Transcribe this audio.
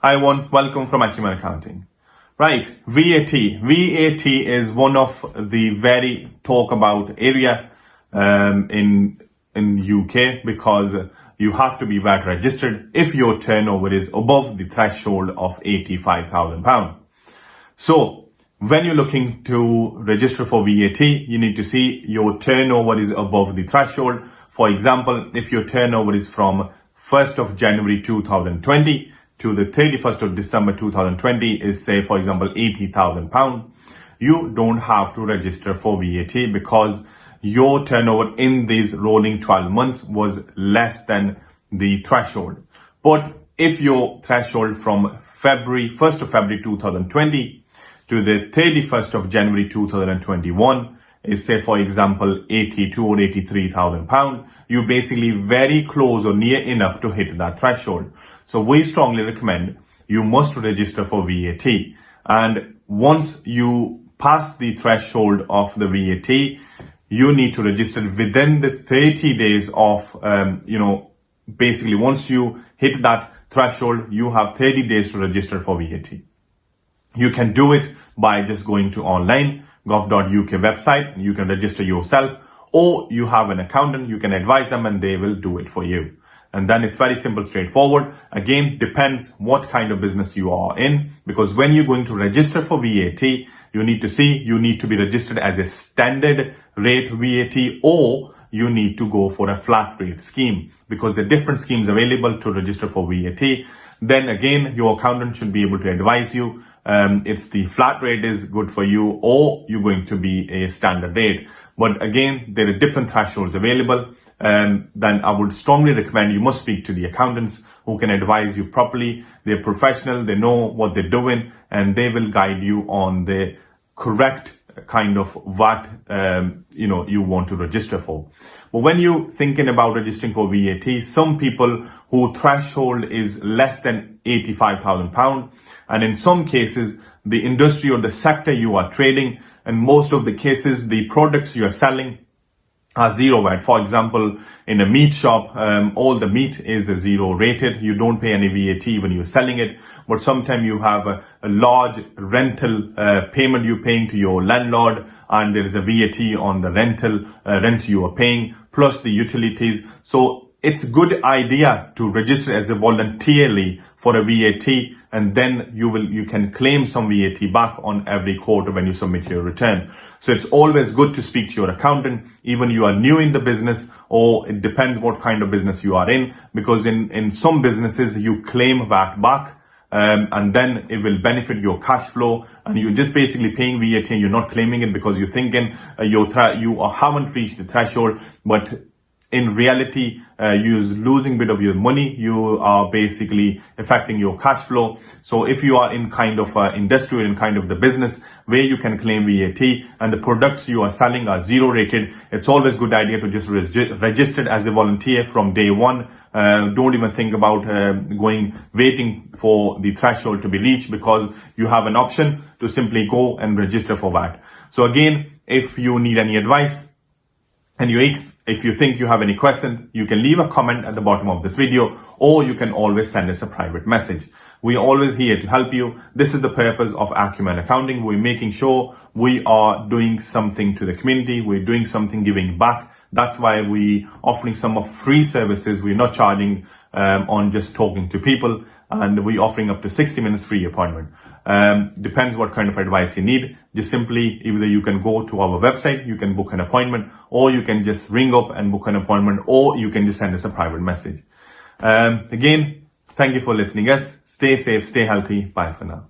Hi everyone, welcome from Acumen Accounting. Right, VAT. VAT is one of the very talk about area in UK because you have to be VAT registered if your turnover is above the threshold of £85,000. So when you're looking to register for VAT, you need to see your turnover is above the threshold. For example, if your turnover is from 1st of January 2020 to the 31st of December 2020 is, say, for example, £80,000, you don't have to register for VAT because your turnover in these rolling 12 months was less than the threshold. But if your threshold from 1st of February 2020 to the 31st of January 2021 is, say, for example, 82 or 83,000 pounds, you're basically very close or near enough to hit that threshold. So we strongly recommend you must register for VAT. And once you pass the threshold of the VAT, you need to register within the 30 days of, basically once you hit that threshold, you have 30 days to register for VAT. You can do it by just going to online gov.uk website. You can register yourself, or you have an accountant, you can advise them and they will do it for you. And then it's very simple, straightforward. Again, depends what kind of business you are in, because when you're going to register for VAT, you need to be registered as a standard rate VAT, or you need to go for a flat rate scheme, because the different schemes available to register for VAT. Then again, your accountant should be able to advise you if the flat rate is good for you or you're going to be a standard rate. But again, there are different thresholds available. Then I would strongly recommend you must speak to the accountants who can advise you properly. They're professional, they know what they're doing, and they will guide you on the correct kind of what you want to register for. But when you're thinking about registering for VAT, some people whose threshold is less than £85,000, and in some cases the industry or the sector you are trading, and most of the cases the products you are selling are zero VAT. For example, in a meat shop, all the meat is zero rated. You don't pay any VAT when you're selling it. But sometimes you have a large rental payment you're paying to your landlord, and there is a VAT on the rent you are paying, plus the utilities. So it's a good idea to register as a voluntarily for a VAT, and then you can claim some VAT back on every quarter when you submit your return. So it's always good to speak to your accountant, even you are new in the business, or it depends what kind of business you are in, because in some businesses you claim VAT back, and then it will benefit your cash flow, and you're just basically paying VAT and you're not claiming it because you're thinking you haven't reached the threshold, but in reality, you're losing a bit of your money. You are basically affecting your cash flow. So if you are in kind of industry, in kind of the business where you can claim VAT and the products you are selling are zero rated, it's always a good idea to just register as a volunteer from day one. Don't even think about waiting for the threshold to be reached, because you have an option to simply go and register for VAT. So again, if you need any advice and if you think you have any questions, you can leave a comment at the bottom of this video, or you can always send us a private message. We're always here to help you. This is the purpose of Acumen Accounting. We're making sure we are doing something to the community. We're doing something giving back. That's why we're offering some of free services. We're not charging on just talking to people, and we're offering up to 60 minutes free appointment. Depends what kind of advice you need. Just simply, either you can go to our website, you can book an appointment, or you can just ring up and book an appointment, or you can just send us a private message. Again, thank you for listening. Stay safe, stay healthy. Bye for now.